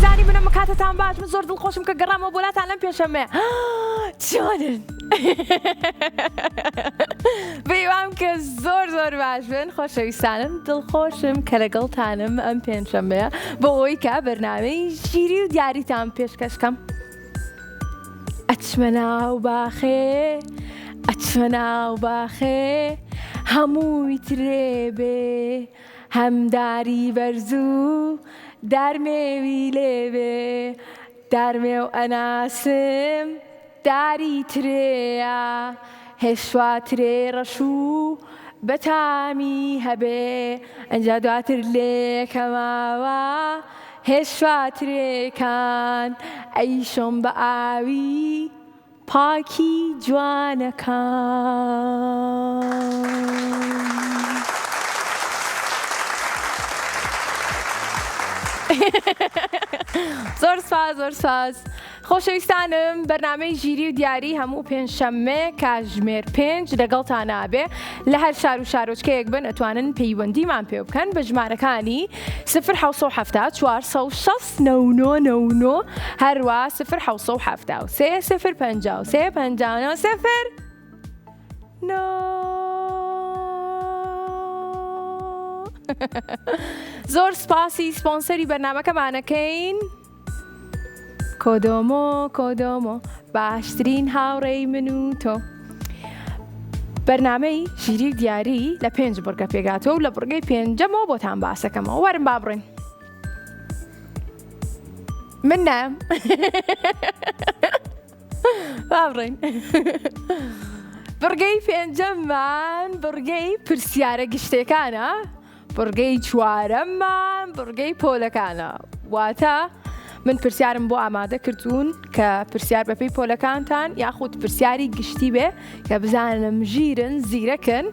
زانی منم مکاتتان باش من زۆر دڵخۆشم کە گەڕامەوە بۆلاتان لەم پێشەمێ چۆنن بەیوام کە زۆر باش بن خۆشەویستانم دڵخۆشم کە لەگەڵتانم ئەم پێنجشەمەیە بۆ ئەوەی کە بەرنامەی ژیری و دیاریتان پێشکەشکەم ئەچمە ناو باخێ هەمووی ترێبێ هەمداری بەرزوو دارمێوی لێبێ دارمێ و ئەناسم داری ترێە هێشوا ترێ ڕەشوو بەتامی هەبێ ئەنجا دواتر لێکەماوە هێشوا ترێکان ئەیشۆم بە ئاوی پاکی جوانەکان زۆر سپاس خۆشەویستانم بەرنامەی ژیری و دیاری هەموو پێنجشەممێ کاتژمێر 5 لەگەڵتان نابێ لە هەر شار و شارۆچکەیەک بن ئەتوانن پەیوەندیمان پێ بکەن بە ژمارەکانی 070 460 99 هەروە 070 3 59 زۆر سپاسی سپۆنسەری بەرنامەکەمانەکەین کۆدۆمۆ باشترین هاوڕێی من و تۆ بەرنامەی ژیری و دیاری لە 5 بڕگە پێگاتەوە و لە بڕگەی 5ەمەوە بۆتان باسەکەمەوە وەرن با بڕێن من نام با بڕێن بڕگەی 5ەممان بڕگەی پرسیارە گشتەکانە بڕگەی 4ەممان بڕگەی پۆلەکانە واتە من پرسیارم بۆ ئامادە کردوون کە پرسیار بەپێی پۆلەکانتان یاخود پرسیاری گشتی بێ کە بزانم ژیرن زیرەکن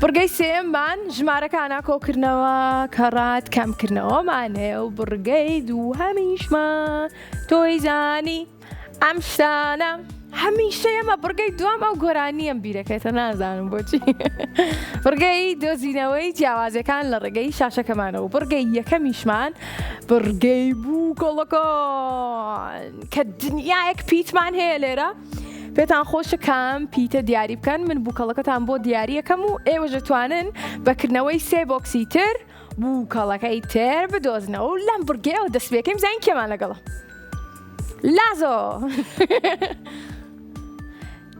بڕگەی 3ەممان ژمارەکانە کۆکردنەوە کەڕات کەمکردنەوەمان هەیە و بڕگەی 2هەمیشمان تۆی زانی ئەم شتانە هەمیشە ئەمە بڕگەی 2ەم ئەو گۆرانیەم بیرەکەیتە نازانم بۆچی بڕگەی دۆزینەوەی جیاوازەکان لە ڕێگەی شاشەکەمانەوە بڕگەی 1هەمیشمان بڕگەی بوو کۆڵەکان کە دنیایەک پیتمان هەیە لێرە پێتان خۆشە کام پیتە دیاری بکەن من بووکەڵەکەتان بۆ دیاریەکەم و ئێوە دەتوانن بەکردنەوەی 3 بۆکسی تر بووکەڵەکەی تر بدۆزنەوە و لەم بڕگەیەوە دەستپێکەیم زین کێمان لەگەڵە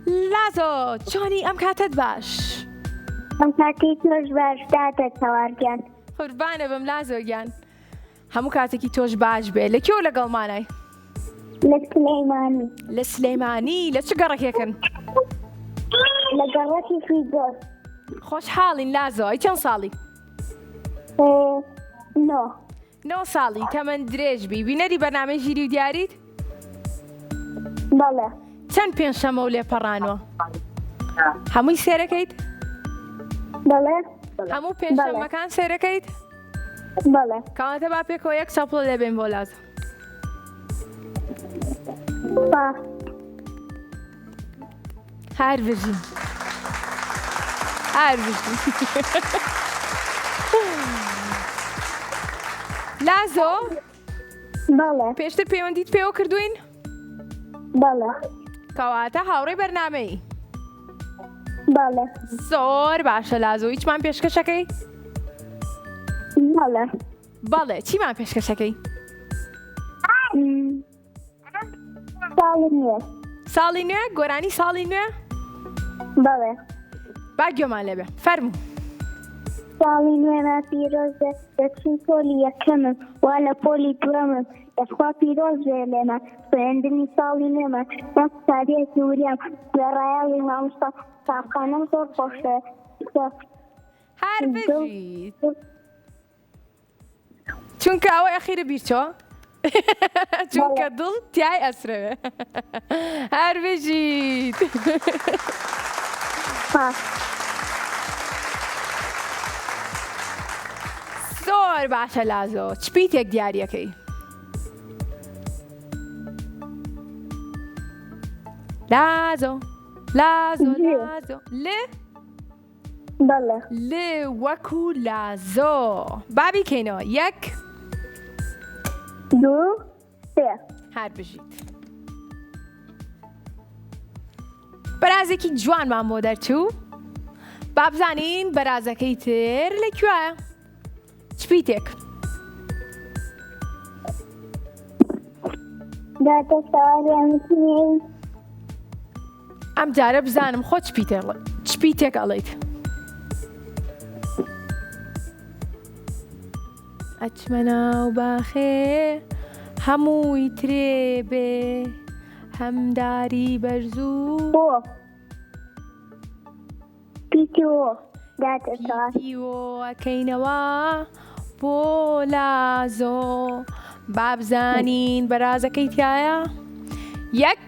لازۆ چۆنی ئەم کاتت باش ئەم کاتی تۆش باش داتە چاوارگیان قوربانە بم لازۆگیان هەموو کاتێکی تۆش باش بێ لە کێو لەگەڵمانای لە سلەیمانی لە چ گەڕێکێکن لە گەڕەکی فریزۆر خۆشحاڵین لازۆ ئەی چەند ساڵی 9 ساڵی تەمەند درێژ بی بینەری بەرنامەی ژیری و دیاریت بەڵێ چەند پێنجشەمە و لێپەڕانەوە هەمووی سێرەکەیت بەڵێ هەموو پێنجشەمەکان سێرەکەیت بەڵێ کەواتە با پێکەوە 1 چەپڵە لێبێن بۆ لازم هەر بژین لازۆ بەڵێ پێشتر پەیوەندیت پێوە کردوین بەڵێ کەواتە هاوڕێی بەرنامەی بەڵێ زۆر باشە لازۆ هیچمان پێشکەشەکەی بەڵێ چیمان پێشکەشەکەی ساڵی نوێ گۆرانی ساڵی نوێ بەڵێ با گوێمان لێبێ فەرموو ساڵی نوێمە پیرۆزە دەچین پۆلی یەکەمم وا لە پۆلی دووەمم دەخوا پیرۆز بێ لێمە خوێندنی ساڵی نوێمە وەک سادیەکی وریام گوێڕایاڵی مامۆستا تاقانەم زۆر خۆشە هەر بژیت چونکە ئەوە ئەخیرە بیرچەوە چونکە دڵ تیای ئەسرەوێ هەر بژیت زۆر باشە لازۆ چپیتێک دیاریەکەی لازۆ لێ بەڵێ لێ وەکو لازۆ بابی کەینەوە 1 دوو سێ هەر بژیت. بەرازێکی جوانمان بۆ دەرچوو. با بزانین بەرازەکەی تر لەکوێیە؟ چپیتێک. داتە سەواریانەتی ئەم جارە بزانم خۆ چپیتێک ئەڵێیت. ئەچمە ناو باخێ هەمووی ترێ بێ هەمداری بەرزوو بۆ پیتۆ داتە سەوار ئەکەینەوە بۆ لازۆ. با بزانین بەرازەکەی تایە؟ یەک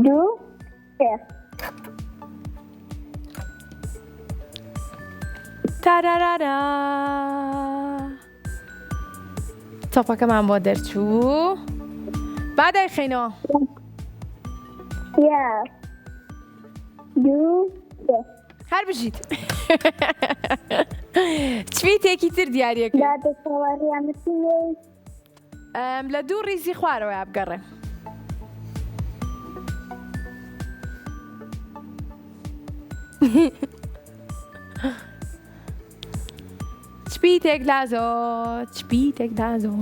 دوو سێ تارارارا. تۆپەکەمان بۆ دەرچوو. با دایخینەوە. یەک دوو سێ هەر بژیت. چپیتێکی تر دیارەکە. داتە سەواریانەتی لە دوو ڕیزی خوارەوە بگەڕێ. چپیتێک لازۆ چپیتێک لازۆ.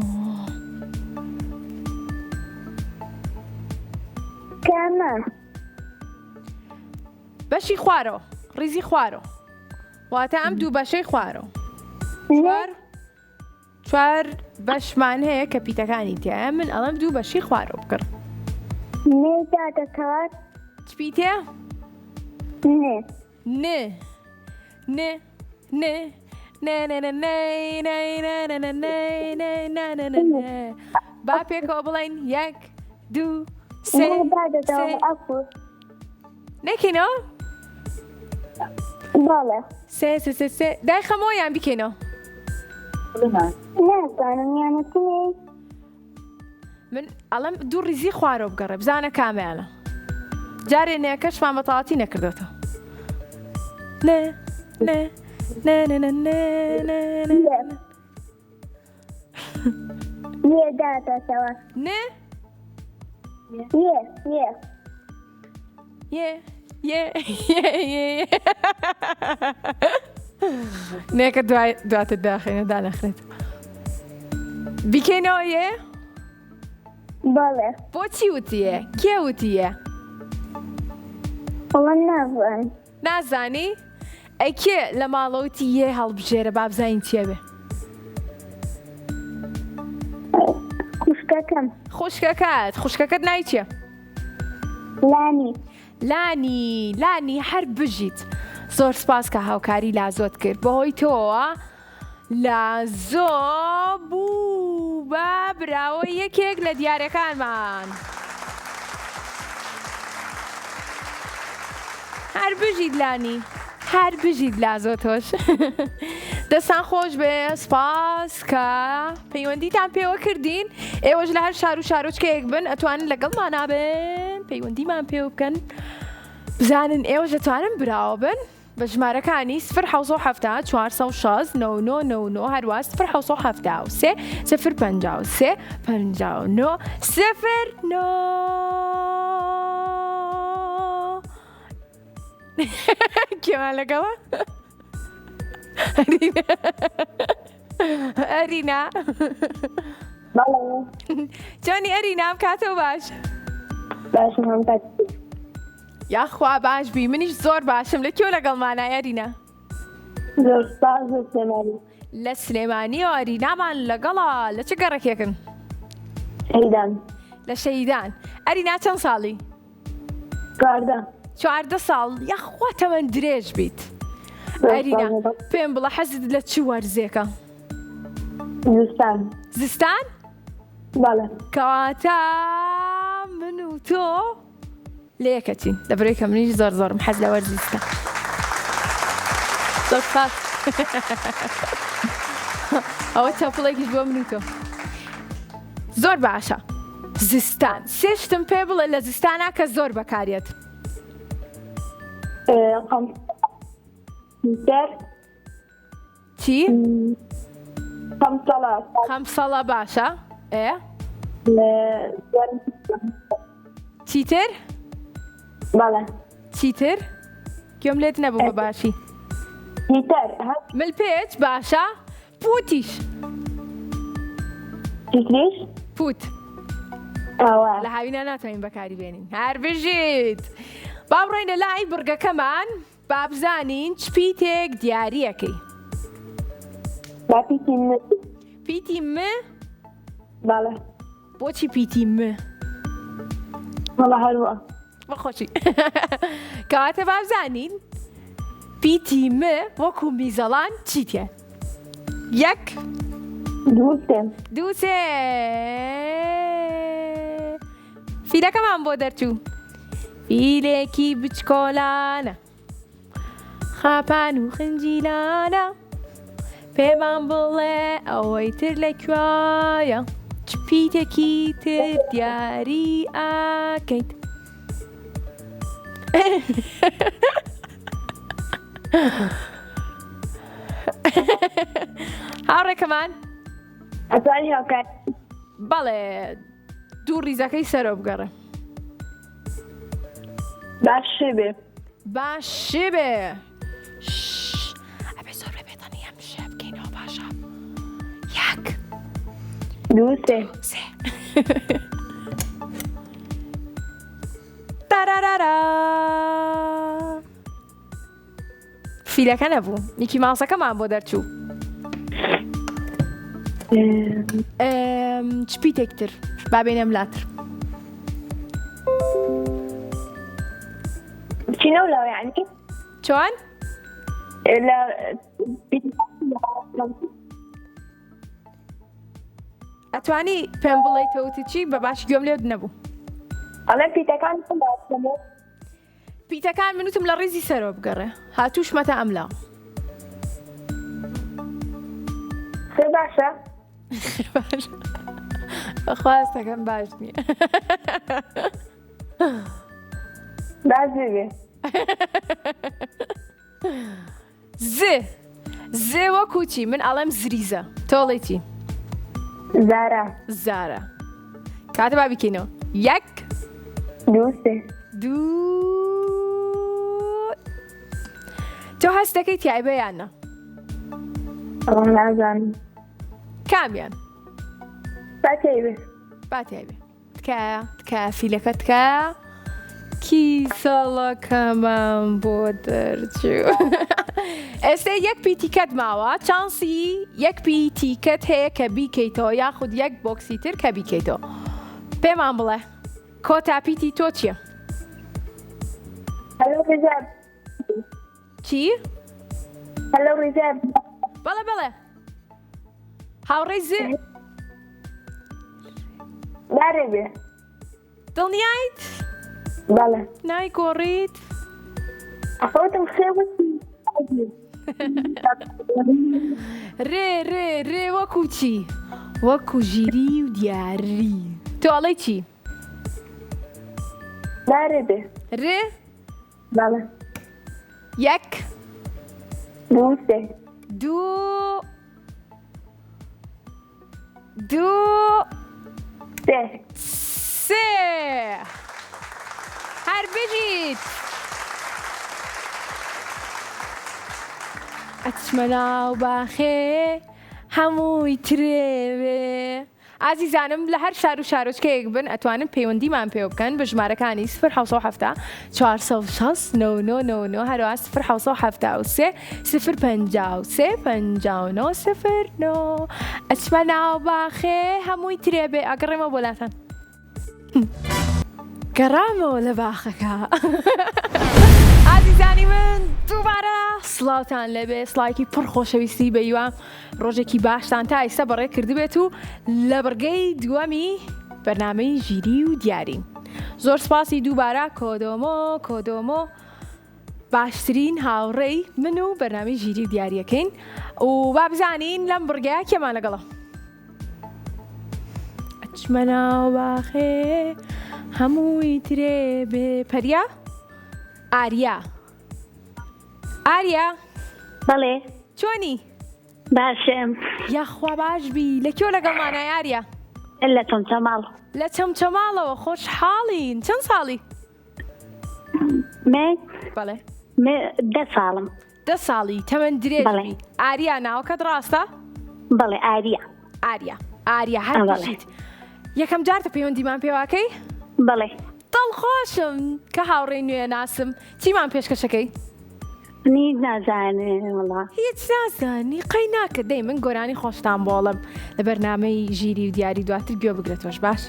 کامە بەشی خوارەوە ڕیزی خوارەوە واتە ئەم دوو بەشەی خوارەوە. چوار بەشمان هەیە کە پیتەکانی تایە. من ئەڵەم دوو بەشی خوارەوە بکڕ. نێ داتە سەوار چپیتێ؟ نێ نێ نێ نێ با پێکەوە بڵین یەک دوو سێ نەکەینەوە؟ بەڵێ سێ سێ سێ سێ دای خەمەوەیان بکەینەوە. نازانم یانەتی من ئەڵەم دوو ڕیزی خوارەوە بگەڕێ بزانە کامیانە. جارێ نێکەشمان بەتەواتی نەکردێتەوە. نێ نێ نێ نێ نێ نێ نێ یێ داتە سەوار نێ یێ یێ یێ یێ یێ نێکە دواتر داخێنە دانەخرێت. بیکەینەوە یێ؟ بەڵێ بۆچی وتیە؟ کێ وتیە؟ ئەوە نازانم نازانی؟ ئەی کێ لە ماڵەوتی یێ هەڵبژێرە با بزانین چێ بێ؟ خوشکەکەم خوشکەکەت خوشکەکەت ناوی چییە؟ لانی لانی هەر بژیت. زۆر سپاس کە هاوکاری لازۆت کرد. بەهۆی تۆوە لازۆ بوو بە براوە یەکێک لە دیارەکانمان. هەر بژیت لانی هەر بژیت لازۆ تۆش. دەستان خۆش بێ. سپاس کە پەیوەندیتان پێوە کردین. ئێوەش لە هەر شار و شارۆچکەیەک بن ئەتوانن لەگەڵمان نابن پەیوەندیمان پێ بکەن بزانن ئێوەش دەتوانن براوە بن بە ژمارەکانی 0 406 99 هەروە 0 0 59 کێمان لەگەڵە؟ ئەرینا چۆنی ئەرینا بکاتەوە باش؟ باشم یاخوا باش بی منیش زۆر باشم. لەکوێ لەگەڵمانە ئەرینا؟ زۆر سپاس سلێمانی لە سلێمانی و ئەرینامان لەگەڵا. لە چه گەڕێکێکن؟ شەیدان لە شەیدان. ئەرینا چەند ساڵی؟ 14 ساڵ. یاخوا تەمەن درێژ بیت. ئەرینا پێم بڵە حەزت لە چ وەرزێکە؟ زستان؟ بەڵێ کەواتە من و تۆ لە یەکەچین. لەبەرەوەی کە منیش زۆرم حەز لە وەرزی زستان. زۆر سپاس. ئەوە چاپڵێکیش بۆ من و تۆ. زۆر باشە. زستان سێ شتم پێ بڵێ لە زستانە کە زۆر بەکارێت. کۆمپیوتەر چی؟ خمسة خمسەڵە باشە چیتر؟ بەڵێ چیتر؟ گوێم لێت نەبوو بە باشی تیتر ملپێچ باشە پوتیش تیتریش پوت ئەوە لە هاوینە ناتوانین بەکاری بێنین هەر بژیت با بڕۆینە لای بڕگەکەمان با بزانین چ پیتێک دیاریەکەی با پیتی م پیتی م بەڵێ بۆچی پیتی م وەڵا هەروە بەخۆشی کەواتە با بزانین پیتی م وەکو میزەڵان چیتە یەک دوو سێ فیلەکەمان بۆ دەرچوو فیلێکی بچکۆلانە خاپان و خنجیلانە پێمان بڵێ ئەوەی تر لەکوایە چ پیتێکی تر دیاری ئاکەیت هاوڕێکەمان ئەتوانی هاوکات بەڵێ دوو ڕیزەکەی سەرۆ بگەڕێ باشی بێ باشی بێ ئەبێ زۆر بێتەنی ئەم شە بکەینەوە باشە یەک دوو سێ تارارارا فیلەکە نەبوو میکی ماوسەکەمان بۆ دەرچوو چ پیتێکتر با بێنێم لاتر چینە ولاو یعنی چۆن؟ ئەتوانی پێم بڵێیتەوە چی بە باش گوێم لێ نەبوو ئەڵێ پیتەکان پیتەکان منوتم لە ڕێزی سەرۆ بگەڕێ هاتووشمەتە ئەملا خێ باشە خواستەکەم باش نییە باشی بێ زێ وەکو چی من ئەڵێم زریزە تۆڵی چی زارە کاتە با بیکەینەوە یەک دوو سێ دوو تۆ هەست دەکەی تیایبە یاننا ئەوە نازانم کامیان باشی بێ با تیایبێ تکایە فیلەکە تکایە کیسەڵەکەمان بۆ دەرچوو ئێستا یەک پیتیکەت ماوە چانسی یەک پیتیکەت هەیە کە بیکەیتەوە یاخود یەک بۆکسی تر کە بیکەیتەوە پێمان بڵێ کۆتا پیتی تۆ چییە؟ هەلو ڕیزاب چی؟ هەلو ڕیزاب بەڵێ هاوڕێی زێ دارێ بێ دڵنیایت؟ بەڵێ ناوی گۆڕیت؟ ئەخەوتم خێوەتی ڕێ وەکو چی؟ وەکو ژیری و دیاری تۆ ئەڵێی چی؟ دارێ بێ ڕێ بەڵێ یەک دوو سێ دوو سێ هەر بژیت ئەچمە ناو باخێ هەمووی ترێوێ ئازیزانم لە هەر شار و شارۆچکەیەک بن ئەتوانن پەیوەندیمان پێ بکەن بە ژمارەکانی 0 460 99 هەروە 0 053 59 09 ئەچمە ناو باخێ هەمووی ترێبێ ئەگەڕێمە بۆلاتان گەڕامەوە لە باخەکە ئازیزانی من دووبارە سڵاوتان لەبێ سڵایکی پڕ خۆشەویستی بەیوە ڕۆژێکی باشتان تا ئێستا بەڕێ کردبێت و لە بەرگەی دووەمی بەرنامەی ژیری و دیاری زۆر سپاسی دووبارە کۆدۆمۆ باشترین هاوڕێی من و بەرنامەی ژیری و دیاریەکەین و با بزانین لەم بڕگەیە کێمان لەگەڵە ئەچمە ناو باخێ هەمووی ترێ بێ پەریا ئاریا بەڵێ چۆنی؟ باشم یاخوا باشبی لەکوێ لەگەڵمانە یاریە إلا تمتمال لە چەمچەماڵەوە خۆشحاڵین چەند ساڵی ما بەڵێ ده سالم 10 ساڵی تەمەند درێژبی بەڵێ. ئاریا ناوەکەت ڕاستە بەڵێ ئاریا ئاریا هەر بەڵێ. بشیت یەکەم جارتە پەیوەندیمان پێواکەی بەڵێ دڵخۆشم کە هاوڕێی نوێ ناسم چیمان پێشکەشەکەی نی نازانێ وڵا هیچ نازانی قەی ناکە دەی من گۆرانی خۆشتان بۆڵم لە بەرنامەی ژیری و دیاری دواتر گوێ بگرێتەوەش باش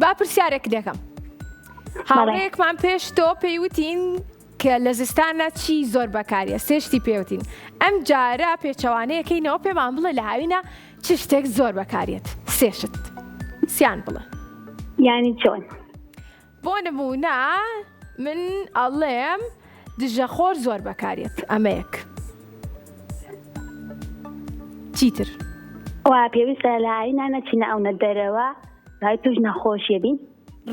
با پرسیارێک دەکەم هاوڕێیەکمان پێش تۆ پێیوتین کە لە زستانە چی زۆر بەکاریە سێشتی پێوتین ئەم جارە پێچەوانەیەکەینەوە پێمان بڵێ لە هاوینە چ شتێک زۆر بەکارێت سێشت سیان بڵێ یعنی چۆن بۆ نمونە من ئەڵێم دژەخۆر زۆر بەکارێت ئەمەیەک چیتر وا پێویستە لە ئاینە نەچینە ئەوە دەرەوە لای توش نەخۆشیە بین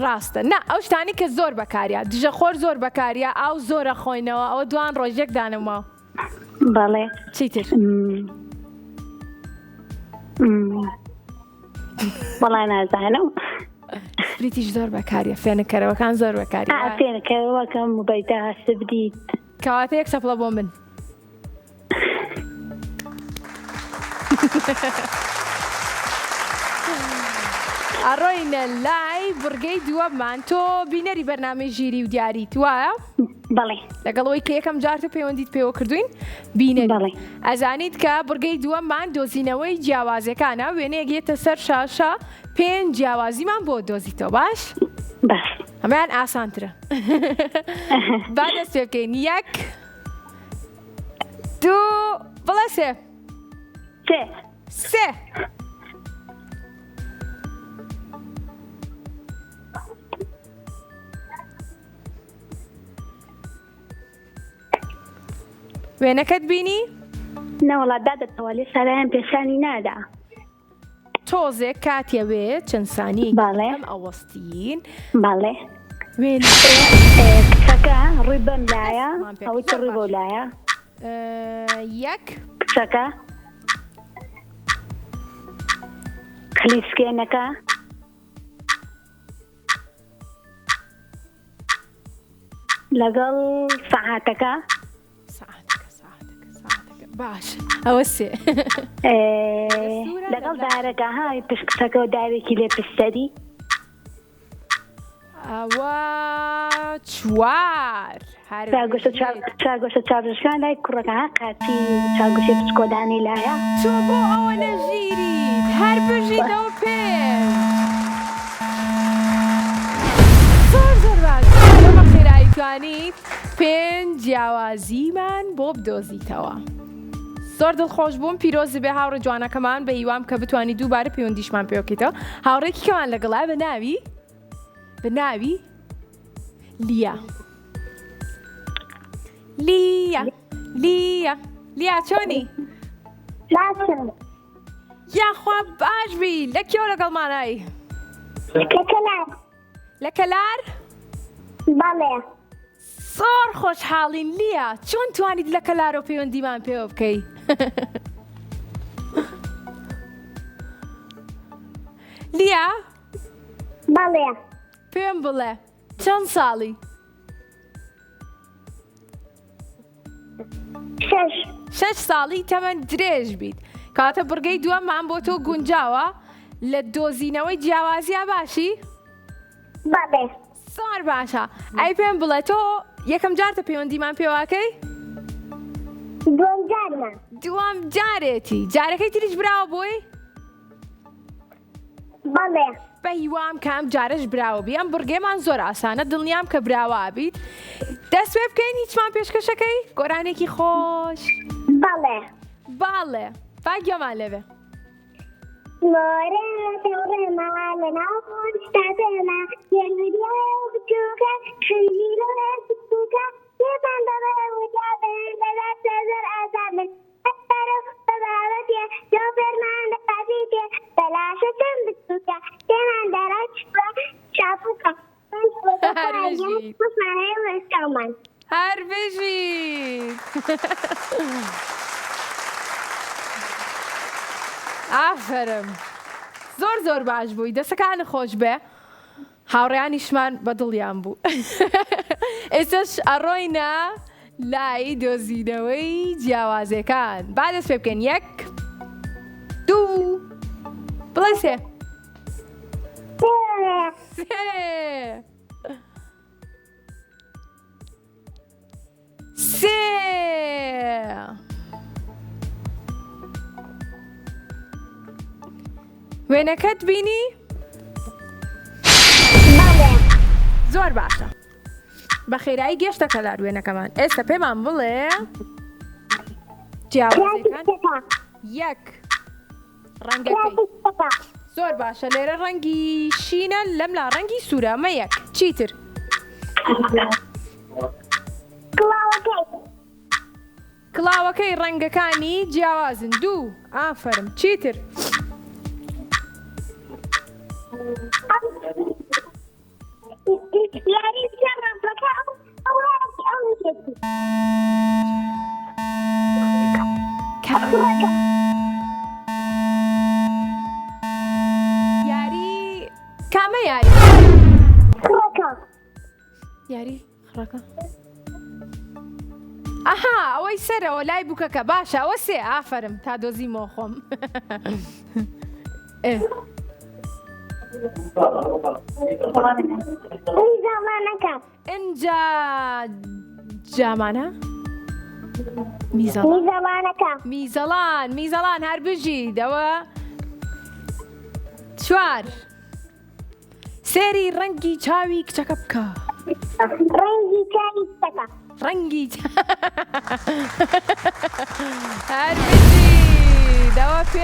ڕاستە نا ئەو شتانی کە زۆر بەکارە دژەخۆر زۆر بەکارە ئاو زۆرە خۆینەوە ئەوە دوان ڕۆژێک دانەوە بەڵێ چیتر وڵا نازانم فریتیش زۆر بەکارە فێنکەرەوەکان زۆر بەکاری پێنەکەوەکەم موبایدا هەست بدیت کەواتە یەک سەپڵە بۆ من ئەڕۆینە لای بڕگەی دووەمان تۆ بینەری بەرنامەی ژیری و دیاریت وایە بەڵێ لەگەڵەوەی کە یەکەم جارتە پەیوەندیت پێوە کردوین بینەری بەڵێ. ئەزانیت کە بڕگەی دووەمان دۆزینەوەی جیاوازەکانە وێنەیەک یێتە سەر شاشە 5 جیاوازیمان بۆ دۆزیتەوە باش باش هەمان ئاسانترە با دەست پێ بکەین 1 2 بڵێ 3 وێنەکەت بینی؟ نەوەڵا دادەتەوە لێ سەرایان پێشانی نادا تۆزێک کاتێوێ چەند سانی بەڵێ. ئەم ئەوەستین بەڵێ وێنە کچەکە ڕووی بەم لایە ئەوەی کە ڕووی بۆ لایە 1 کچەکە کلیسکێنەکە لەگەڵ سەعاتەکە ساعتەکە باش ئەوە سێ لەگەڵ دارەکە های پشکچەکە و داوێکی لێ پشتەری ئەوە 4 چاگۆشە چاردشکان لای کوڕەکە ها قاچی چاگۆشی پچکۆدانی لایە تۆ بۆ ئەوە نەژیریت هەر بژیتەوە پێ زۆر باش ئەمە خێراییتوانیت 5 جیاوازیمان بۆ بدۆزیتەوە زۆر دڵخۆش بووم پیرۆز بێ هاوڕێ جوانەکەمان بە هیوام کە بتوانی دووبارە پەیوەندیشمان پێ بکەیتەوە هاوڕێکی کەمان لەگەڵا بە ناوی لیا چۆنی؟ باشم یاخوا باشبی لە کێوە لەگەڵمانایی؟ لە کەلار؟ بەڵێ زۆر خۆشحاڵین لیا چۆن توانیت لە کەلارۆ پەیوەندیمان پێوە بکەی؟ لیا بەڵێ پێم بڵێ چەند ساڵی؟ 6 ساڵی تەمەند درێژ بیت کاتە بڕگەی دووەممان بۆ تۆ گونجاوە لە دۆزینەوەی جیاوازیە باشی؟ بەڵێ زۆر باشە ئەی پێم بڵێ تۆ یەکەم جارتە پەیوەندیمان پێواکەی؟ دووەم جارێتی جارەکەی تریش براوە بۆی؟ بەڵێ بە هیوام کە ئەم جارەش براوە بی ئەم بڕگێمان زۆر ئاسانە دڵنیام کە براوە بیت دەست پێ بکەین هیچمان پێشکەشەکەی گۆرانێکی خۆش بەڵێ باڵێ باگیۆمان لەوێ لۆرەما لەناو خۆشتاتێمە یەنوریە بچووکە خنجیرە بچووکە پێتان دەڵێ وجابێن لەلات زۆر ئازادن ئەسپەرە بەباوەتێ جۆ فێرمان دەقاتیتێ بەلاشە چەند بچووکە پێمان دەڕات چاپووکە هەر بژیت ئافرم زۆر باش بووی دەستەکان خۆش بێ هاوڕێیانیشمان بەدڵیان بوو ئێستاش ئەڕۆینە لای دۆزینەوەی جیاوازەکان با دەست پێ بکەین 1 2 بڵێ 3 وێنەکەت بینی؟ زۆر باشە بە خێرایی گەشتەکە لار وێنەکەمان ئێستا پێمان بڵێ جیاوازەکان 1 ڕەنگەکەی زۆر باشە لێرە ڕەنگی شینە لەم لا ڕەنگی سوورە ئەمە 1 چیتر؟ کڵاوەکەی ڕەنگەکانی جیاوازن 2 ئافرم چیتر؟ یاری کامە یاری؟ یاری خڕەکە ئەها ئەوەی سەرەوە لای بووکەکە باشە ئەوە 3 ئافرم تا دۆزیمەوە خۆم اینجا جامانە؟ میزەڵان هەر بژیدەوە 4 سێری ڕەنگی چاوی کچەکە بکە ڕەنگی هەر بژیدەوە 5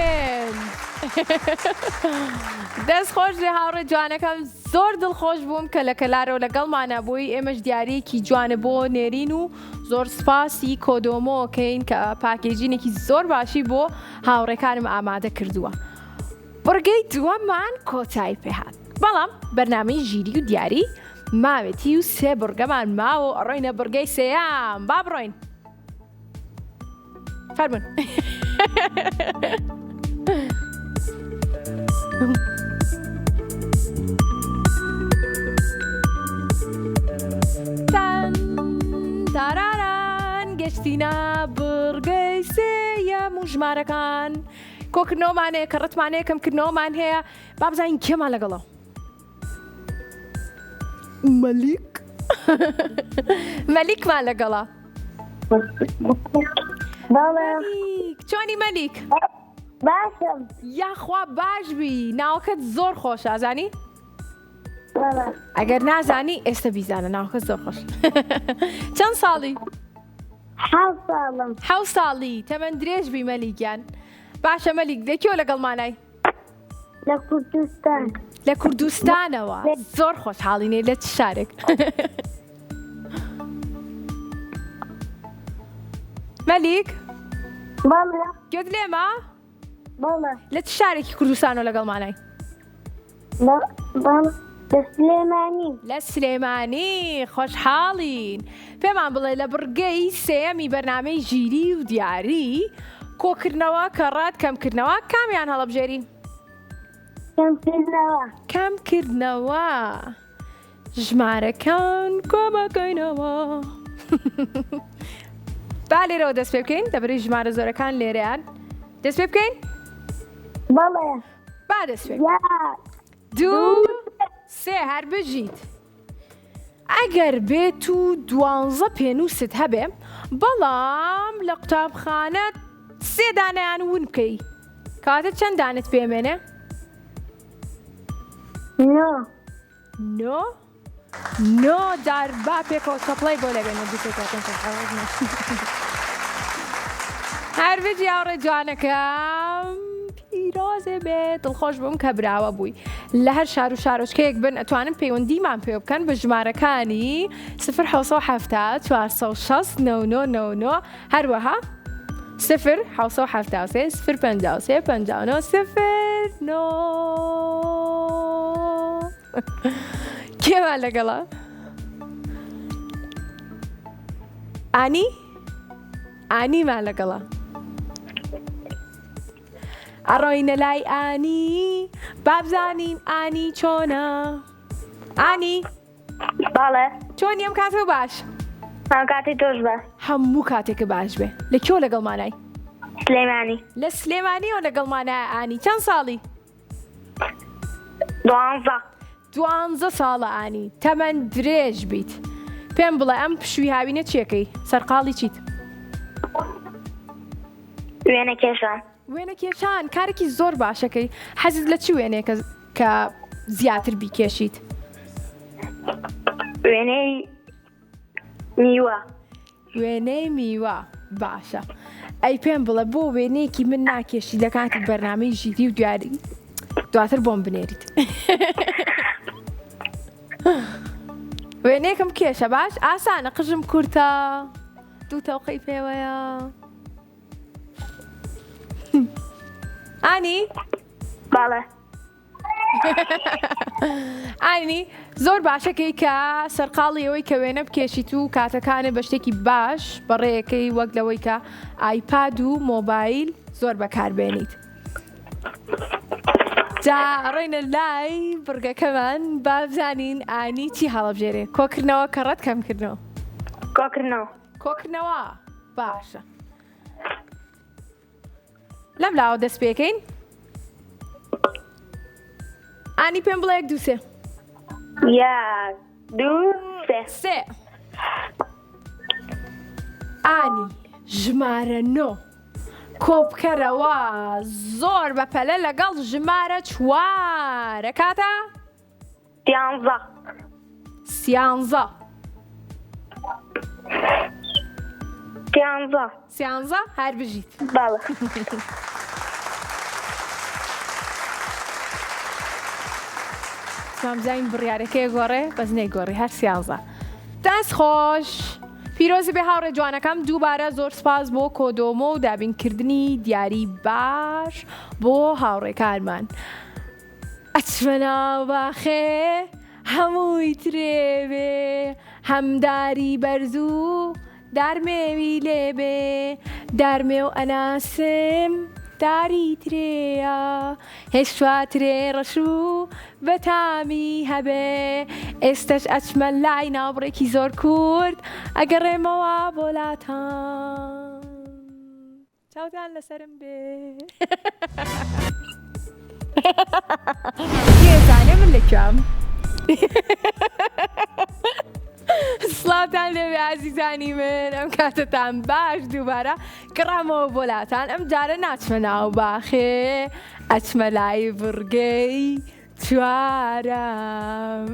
دەست خۆش لێ هاوڕێ جوانەکەم زۆر دڵخۆش بووم کە لە کەلارەوە لەگەڵمانە بووی ئێمەش دیارەیەکی جوانە بۆ نێرین و زۆر سپاسی کۆدۆمۆکەین کە پاکێجینێکی زۆر باشی بۆ هاوڕێکانم ئامادە کردووە بڕگەی دووەممان کۆتایی پێهات بەڵام بەرنامەی ژیری و دیاری ماوێتی و 3 بڕگەمان ماوە ئەڕۆینە بڕگەی 3یام با بڕۆین فەرمون تاراران گەشتینە بڕگەی 3یەم و ژمارەکان کۆکردنەوەمانەیە کە ڕەتمانەیە کەمکردنەوەمان هەیە با بزانین کێمان لەگەڵەوە مەلیکمان لەگەڵە چۆنی مەلیک؟ باشم یاخوا باشبی ناوەکەت زۆر خۆشە ئازانی؟ ئەگەر نازانی ئێستا بیزانە ناوەکەت زۆر خۆش چەند ساڵی؟ 7 ساڵی تەمەەن درێژبی مەلیکیان باشە مەلیک لەکێوە لەگەڵمانای؟ لە کوردستانەوە زۆر خۆشحاڵینێ لە چ شارێک؟ مەلیک؟ گوێت لێمە؟ لە چ شارێکی کوردستانەوە لەگەڵمانای؟ لە سلێمانی خۆشحاڵین پێمان بڵێ لە بڕگەی 3یەمی بەرنامەی ژیری و دیاری کۆکردنەوە کە ڕات کەمکردنەوە کامیان هەڵەبژێرین؟ کەمکردنەوە ژمارەکان کۆمەکەینەوە با لێرەوە دەست پێ بکەین دەبرەی ژمارە زۆرەکان لێرەیان دەست پێ بکەین؟ با دەست پێ 2 3 هەر بژیت ئەگەر بێت و 12 پێنووست هەبێ بەڵام لە قوتابخانە 3 دانەیان ون بکەی کاتە چەند دانت پێمێنێ؟ 9 دار با پێکەوە چەپڵی بۆ لەبێنە هەر بژی هاوڕێ جوانەکەم پیرۆزێ بێت دڵخۆش بووم کە براوە بووی لە هەر شار و شارۆچکەیەک بن ئەتوانن پەیوەندیمان پێ بکەن بە ژمارەکانی 0 460 99 هەروەها 0 773 053 59 09 کێمان لەگەڵە؟ ئانیمان لەگەڵە ئەڕۆینە لای ئانی بابزانین ئانی چۆنە ئانی باڵێ چۆنی ئەم کاتەوە باش ئەم کاتی تۆش بە هەموو کاتێکە باش بێ لە کێو لەگەڵمانای سلێمانی لە سلێمانیەوە لەگەڵمانای ئانی چەند ساڵی 12 ساڵە ئانی تەمەەن درێژ بیت پێم بڵێ ئەم پشووی هاوینە چیەکەی سەرقاڵی چیت وێنە کێشان وێنە کێشان کارێکی زۆر باشەکەی حەزت لە چی وێنێکە کە زیاتر بیکێشیت وێنەی میوە وێنەی میوە باشە ئەی پێم بڵێ بۆ وێنەیەکی من ناکێشی لە کاتی بەرنامەی ژیری و دیاری دواتر بۆم بنێریت وێنەیەکم کێشە باش ئاسانە قژم کورتە دوو تەوقەی پێوەیە ئانی باڵێ ئانی زۆر باشەکەی کە سەرقاڵی ئەوەی کە وێنە بکێشیت و کاتەکانە بە شتێکی باش بەڕێیەکەی وەک لەوەی کە ئایپاد و مۆبایل زۆر بەکاربێنیت جا ڕێنە لای بڕگەکەمان با بزانین ئانی چی هەڵەبژێرێ کۆکردنەوە کە ڕەت کەمکردنەوە کۆکردنەوە باشە لەم لاوە دەست پێکەین ئانی پێم بڵێ 1 2 3 1 2 3 ئانی ژمارە 9 کۆبکەرەوە زۆر بەپەلە لەگەڵ ژمارە 4 کاتە 11 هەر بژیت باڵێ مامزین بڕیارەکەی گۆڕێ بەس نەیگۆڕی هەر 11 دەست خۆش پیرۆزی بێ هاوڕێ جوانەکەم دووبارە زۆر سپاس بۆ کۆدۆمۆ و دابینکردنی دیاری باش بۆ هاوڕێکارمان ئەچمە ناو باخێ هەمووی ترێبێ هەمداری بەرزوو دارمێوی لێبێ دارمێ و ئەناسم داری ترێە هێشتواترێ ڕەشوو بەتامی هەبێ ئێستش ئەچمە لای ناوبڕێکی زۆر کورد ئەگەڕێمەوە بۆلاتان چاوتان لەسرم بێ گێزانێ من لەکوێم سڵاتان لەوێ ئازیزانی من ئەم کاتتان باش دووبارە گەڕامەوە بۆلاتان ئەم جارە ناچمە ناو باخێ ئەچمە لای بڕگەی 4ەم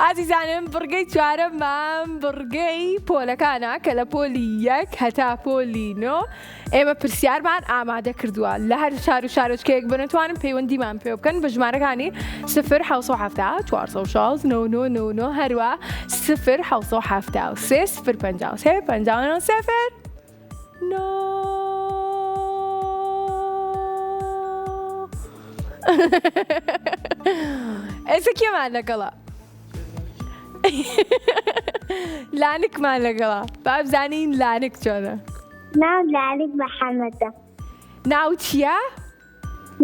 ئازیزانم بڕگەی 4ەممان بڕگەی پۆلەکانە کە لە پۆلی 1 هەتا پۆلی 9 ئێمە پرسیارمان ئامادە کردووە لە هەر شار و شارۆچکەیەک بنتوانم پەیوەندیمان پێ بکەن بە ژمارەکانی 0 416 999 هەروە 0 7 3 0 59 0 ئێستا کێمان لەگەڵا لانکمان لەگەڵا با بزانین لانک چۆنە ناو لالک محەممەدە ناو چییە؟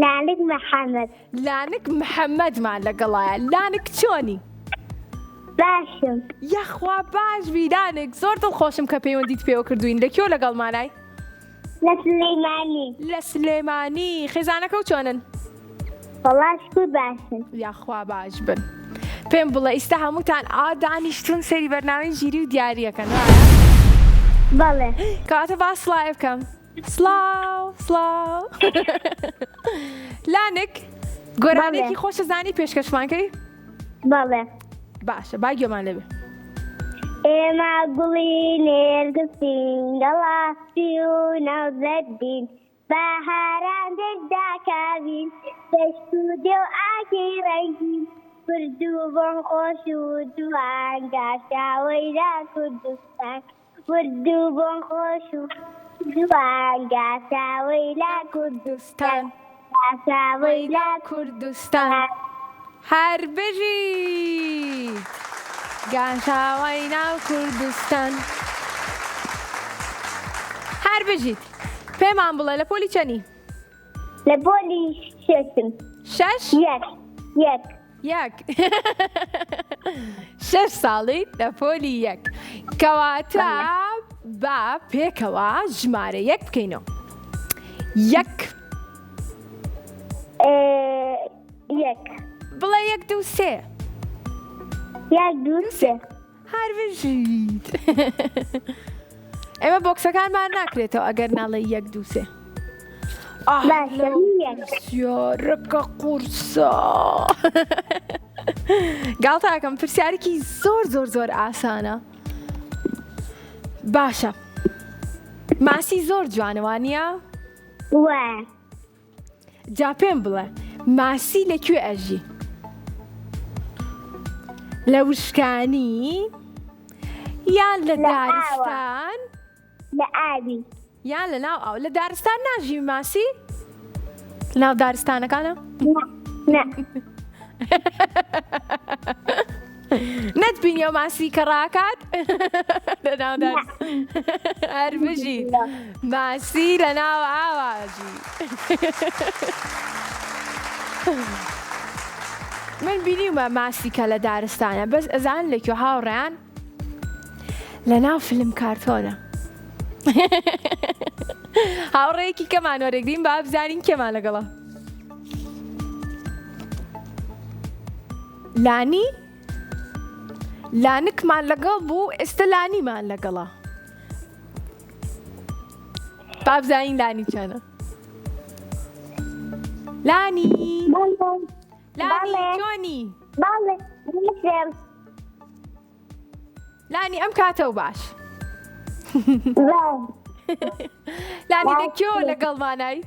لالک محەممەد لانک محەممەدمان لەگەڵایە لانک چۆنی؟ باشم یەخوا باش بی لانک زۆر دڵخۆشم کە پەیوەندیت پێوە کردوین لەکوێ لەگەڵمانای؟ لە سلەیمانی لە سلێمانی خێزانەکە و چۆنن؟ وەڵاش باشن یاخوا باش بن پێم بڵێ ئیستا هەمووتان دانیشتون سەری بەرنامەی ژیری و دیاریەکەن وایە؟ بەڵێ کەواتە با سڵاو بکەم سڵاو لانک گۆرانێکی خۆشە زانی پێشکەشمانکەی؟ بەڵێ باشە با گوێمان لەبێ ئێمە گوڵی نێرگستین گەڵاستی و نەوزەردین بەهاران دەرداکاوین دەشت و دێ و ئاکی ڕەنگین بردوو بۆم خۆش و جوان گاشاوەی لا کوردستان بردوو بۆم خۆش و جوان گاشاوەی لا کوردستان گاشاوەی لا کوردستان هەر بژیت گاشاوەی ناو کوردستان هەر بژیت پێمان بڵێ لە پۆلی چەنی؟ لە پۆلی شەشم. 6 یەک 6 ساڵی لە پۆلی 1 کەواتە با پێکەوە ژمارە 1 بکەینەوە. 1 بڵێ 1 2 3 1 2 3 هەر بژیت ئێمە بۆکسەکانمان ناکرێتەوە ئەگەر ناڵێ 1 2 3 یارەکە قورسە گاڵتاکەم پرسیارێکی زۆر ئاسانە. باشە ماسی زۆر جوانەوانە؟ جا پێم بڵێ ماسی لەکوێ ئەژی؟ لە وشکانی یان لە دارستان لە ئاوی یان لە ناو ئاو؟ لە دارستان ناژی ماسی؟ ناو دارستانەکانە؟ نەتبینیەوە ماسی کە ڕاکات لە ناو دارستان هەر بژی ماسی لە ناو ئاواژی. من بینیمە ماسی کە لە دارستانە بەس ئەزان لەکوێ هاوڕێیان لە ناو فیلم کارتۆنە. هاوڕێیەکی کەمان وەرەگرین با بزانین کێمان لەگەڵە. لانی لانکمان لەگەڵ بوو ئێستا لانیمان لەگەڵە با بزانین لانی چەنە. لانی چۆنی؟ لانی ئەم کاتەو باش لانی لەکوێوە لەگەڵمانای؟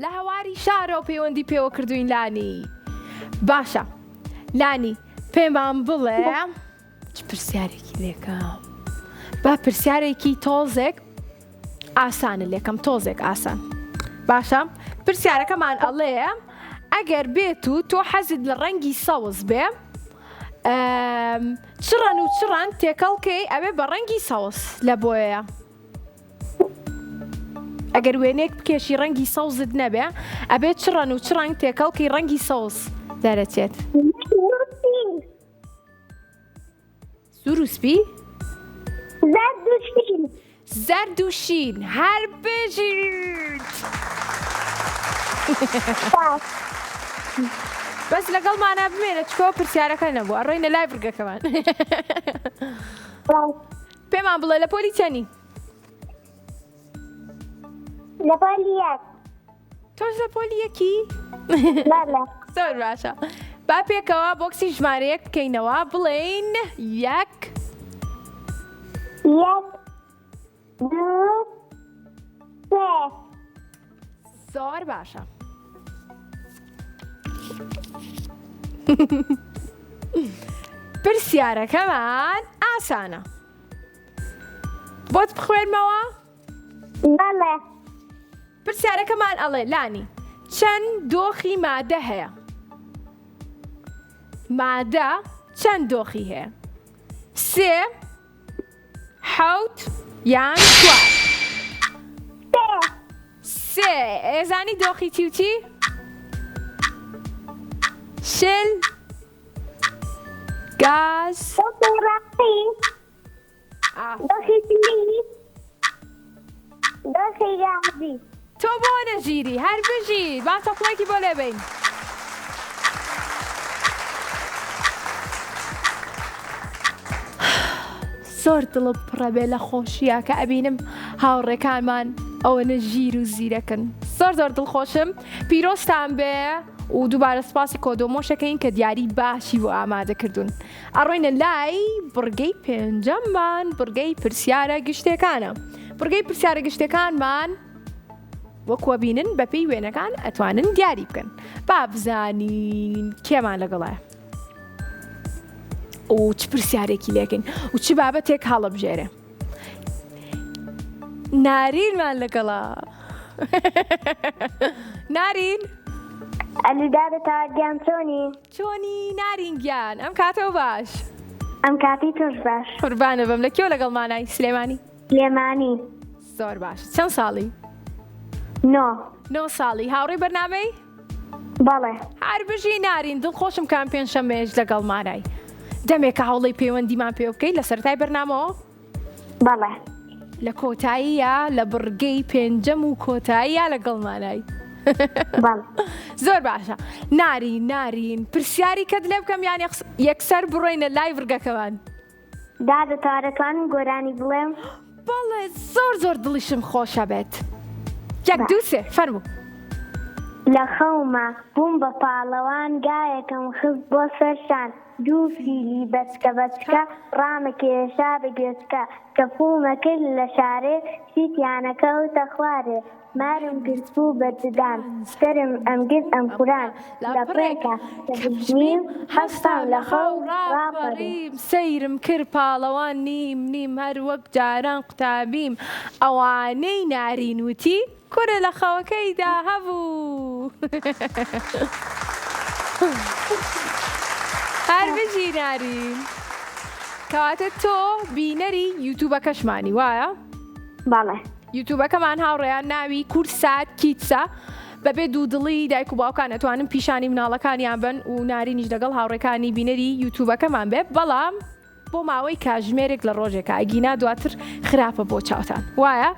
لە هەواری شارەوە پەیوەندی پێوە کردوین. لانی باشە لانی پێمان بڵێ چ پرسیارێکی لێکم؟ با پرسیارێکی تۆزێک ئاسانە لێکم تۆزێک ئاسان. باشە پرسیارەکەمان ئەڵێ ئەگەر بێت و تۆ حەزت لە ڕەنگی سەوز بێ چڕەن و چڕەن تێکەڵکەی ئەوێ بە ڕەنگی سەوز لە بۆیە ئەگەر وێنێک بکێشی ڕەنگی سەوزت نەبێ ئەبێت چڕەن و چڕەنگ تێکەڵکەی ڕەنگی سەوز دەرەچێت. سوور و سپی؟ زەرد و شین هەر بژیت بەس لەگەڵمانە بمێنە چکۆ پرسیارەکە نەبوو ئەڕۆینە لای برگەکەمان. پێمان بڵێ لە پۆلی چەنی؟ لە پۆلی 1 تۆش لە پۆلی 1 زۆر باشە با پێکەوە بۆکسی ژمارەیەک بکەینەوە بڵێین 1 2 3 زۆر باشە. پرسیارەکەمان ئاسانە بۆت بخوێنمەوە؟ پرسیارەکەمان ئەڵێ لانی چەند دۆخی مادە هەیە؟ مادە چەند دۆخی هەیە؟ 3 7 یان 4؟ 3 ئێزانی دۆخی چی و چی؟ شل گاز تۆ بۆ نەژیری هەر بژی با تەقڵێکی بۆ لێبین. زۆر دڵم پڕە بێ لە خۆشیە کە ئەبینم هاوڕێکانمان ئەوەنە ژیر و زیرەکەن. زۆر دڵخۆشم پیرۆستان بێ و دووبارە سپاسی کۆدۆمۆشەکەین کە دیاری باشی بۆ ئامادە کردوون. ئەڕۆینە لای بڕگەی پێنجەممان بڕگەی پرسیارە گشتەکانە. بڕگەی پرسیارە گشتەکانمان وەکوە بینن بەپێی وێنەکان ئەتوانن دیاری بکەن. با بزانین کێمان لەگەڵایە و چ پرسیارێکی لێکن و چ بابەتێک هەڵەبژێرێ. نارینمان لەگەڵا. نارین ئەلیدادە تاگیان چۆنی؟ چۆنی نارین گیان ئەم کاتەوە باش ئەم کاتی تۆش باش. قوربانە بم. لە کێوە لەگەڵ مانای سلێمانی؟ لێمانی. زۆر باش. چەند ساڵی؟ 9 ساڵی. هاوڕێی بەرنامەی؟ بەڵێ. هەر بژی نارین دڵخۆشم کام پێنجشەممەیەش لەگەڵ مانای. دەمێکە هەوڵی پەیوەندیمان پێ بکەیت لە سەرەتای بەرنامەوە؟ بەڵێ. لە کۆتاییە لە بڕگەی پێنجەم و کۆتاییە لەگەڵ مانای. بەڵێ. زۆر باشە. نارین پرسیاری کەت لێ بکەم یان یەکسەر بڕۆینە لای ورگەکەمان؟ دەتوانم گۆرانی بڵێم؟ بەڵێ زۆر دڵیشم خۆشە بێت. یەک دوو سێ فەرموو. لە خەومە بووم بە پاڵەوان گایەکەم خست بۆ سەرشان دوو فیلی بەچکە ڕامە کێشا بە گوێچکە کە فومە کرد لە شارێ شیتیانەکەوتە خوارێ مارم گرتبوو بەجدان سەرم ئەمگرت ئەم قوران لە پڕێکە دەبژمیم هەستان لە خەو ڕاپەڕیم سەیرم کرد پاڵەوان نیم هەر وەک جاران قوتابیم ئەوانەی نارین وتی کورە لە خەوەکەیدا هەبوو. هەر بژی نارین. کەواتە تۆ بینەری یوتیوبەکەشمانی وایە؟ بەڵێ. یوتیوبەکەمان هاوڕێیان ناوی کورسات کیتسە بەبێ دوودڵی دایک و باوکان ئەتوانن پیشانی مناڵەکانیان بن و نارینیش لەگەڵ هاوڕێکانی بینەری یوتیوبەکەمان بێ بەڵام بۆ ماوەی کاژمێرێک لە ڕۆژێکە ئەگینا دواتر خراپە بۆ چاوتان وایە؟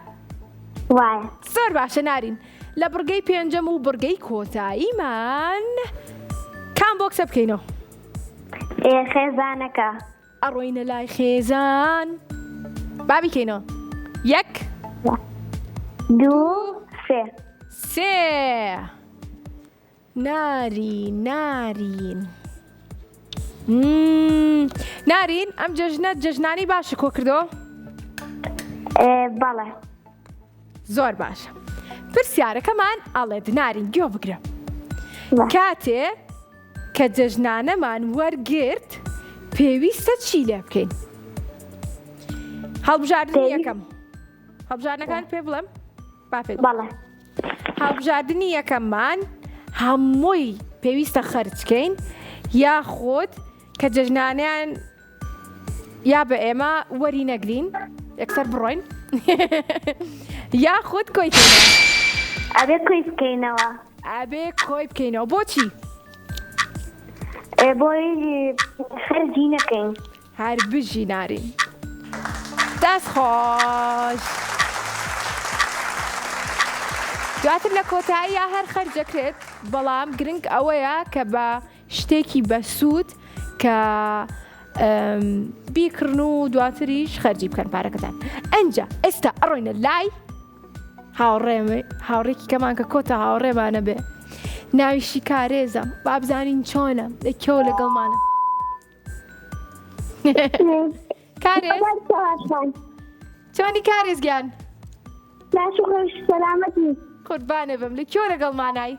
وایە. زۆر باشە نارین. لە بڕگەی پێنجەم و بڕگەی کۆتاییمان کام بۆ کسە بکەینەوە؟ خێزانەکە. ئەڕۆینە لای خێزان بابیکەینەوە. 1 2 3 نارین ئەم جەژنانی باشە کۆ کردەوە؟ بەڵێ. زۆر باشە. پرسیارەکەمان ئەڵێت نارین گوێ بگرە. کاتێ کە جەژنانەمان وەرگرت پێویستە چی لێ بکەین؟ هەڵبژاردننی یەکەم. هەڵبژاردنەکان پێ بڵێم؟ بەڵێ. هەڵبژاردننی یەکەممان هەمووی پێویستە خەرجکەین یاخۆت کە جەژنانیان یا بە ئێمە وەری نەگرین یەکسەر بڕۆین یاخۆت کۆی بکەینەوە. ئەبێ کۆی بکەینەوە. ئەبێ کۆی بکەینەوە. بۆچی؟ بۆی خەرجی نەکەین. هەر بژی نارین. دەست خۆش. دواتر لە کۆتاییە هەر خەرجەکرێت بەڵام گرنگ ئەوەیە کە بە شتێکی بەسوود کە بیکڕن و دواتریش خەرجی بکەن پارەکەتان. ئەنجا ئێستا ئەڕۆینە لای هاوڕێکی کەمان کە کۆتە هاوڕێمانە بێ ناویشی کارێزە بابزانین چۆنە لەکێوە لەگەڵمانە. کارێز چۆنی کارێزگیان؟ سەلامەتی. قوربانە بم. لەکێوە لەگەڵمانای؟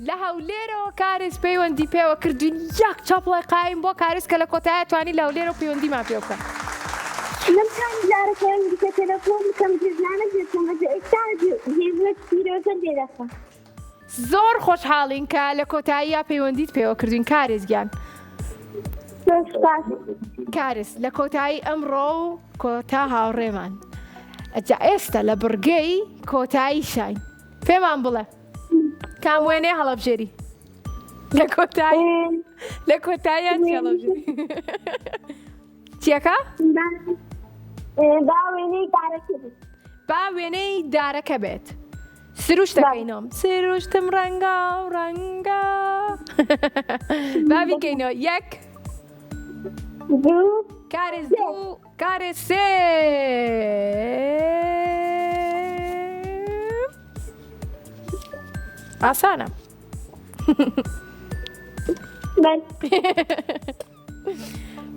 لە هەولێرەوە. کارێز پەیوەندی پێوە کردوین یەک چاپڵی قایم بۆ کارێز کە لە کۆتایە توانی لە هەولێرەوە پەیوەندیمان پێ بکە. نمتوانی جارەکەم دیکە تەلەفۆن بکەم جێژنانە بێتم ئێستا هێزنە پیرۆزە لێدەخە. زۆر خۆشحاڵین کە لە کۆتاییە پەیوەندیت پێوە کردوین کارێزگیان. کارێز لە کۆتایی ئەمڕۆ و کۆتا هاوڕێمان. ئەجا ئێستا لە بڕگەی کۆتایی شاین پێمان بڵێ کام وێنێ هەڵەبژێری لە کۆتاییان چی هەڵەبژێری؟ چیەکە؟ با وێنەی دارەکە بێت. سروش دەکەینەوە. سروشتم ڕەنگە و ڕەنگە. بابیکەینەوە. 1 2 کارێز 2 کارێز 3 ئاسانە.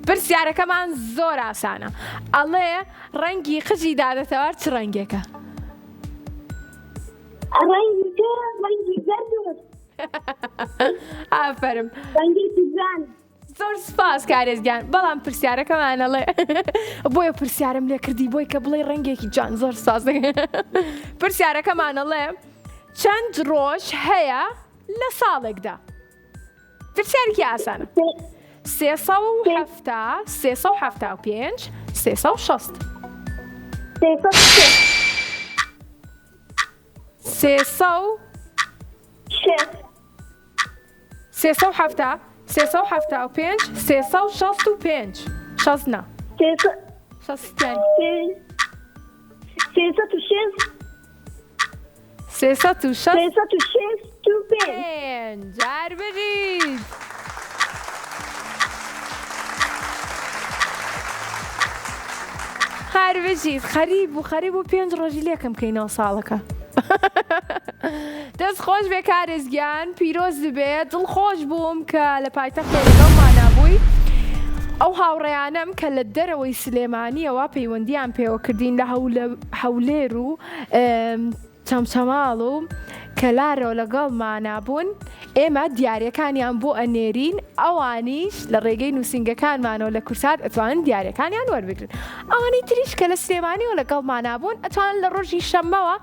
پرسیارەکەمان زۆر ئاسانە. ئەڵێ ڕەنگی خزی دادەتەوار چ ڕەنگێکە؟ ئافەرم. زۆر سپاس کارێزگیان. بەڵام پرسیارەکەمانەڵێ بۆیە پرسیارم لێ کردی بۆی کە بڵێ ڕەنگێکی جان زۆر ساز. پرسیارەکەمانەڵێ چەند ڕۆژ هەیە لە ساڵێکدا؟ پرسیارێکی ئاسانە. 300 375 360 300 307 375 365 شصنا شص تاني 365 جار بجيد هار بجيد خريب و پێنج ڕۆژی لێکم کەینەوە ساڵەکە دەست خۆش بێ کارێزگیان پیرۆز دەبێت دڵخۆش بووم کە لە پایتەختێ لەگەڵمان نابووی ئەو هاوڕێیانەم کە لە دەرەوەی سلێمانیەوە پەیوەندیان پێوە کردین لە هەولێر و چەمچەماڵ و کەلارەوە لەگەڵمانە بوون ئێمە دیارەکانیان بۆ ئەنێرین ئەوانیش لە ڕێگەی نووسنگەکانمانەوە لە کورسات ئەتوانن دیارەکانیان وەربگرن ئەوانی تریش کە لە سلێمانیەوە لەگەڵمانە بوون ئەتوانن لە ڕۆژی شەممەوە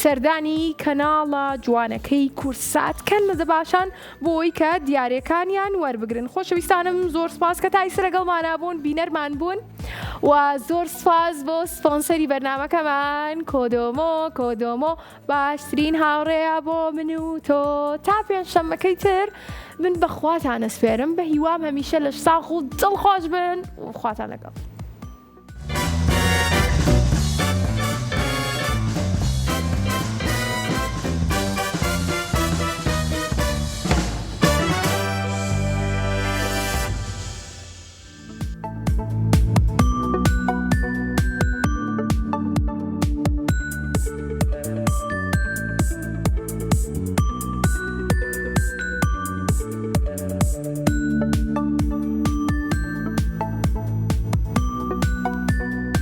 سەردانی کەناڵە جوانەکەی کورسات کەن لە دەباشان بۆی کە دیارەکانیان وەربگرن خۆشەویستانم زۆر سپاس کە تایسە لەگەڵمانە بوون بینەرمان بوون و زۆر سپاس بۆ سپۆنسەری بەرنامەکەمان کۆدۆمۆ باشترین هاوڕێیە بۆ من و تۆ تا پێنجشەممەکەی تر من بەخواتان ئەسپێرم بە هیوام هەمیشە لە ساغ و دڵخۆش بن و خواتان لەگەڵ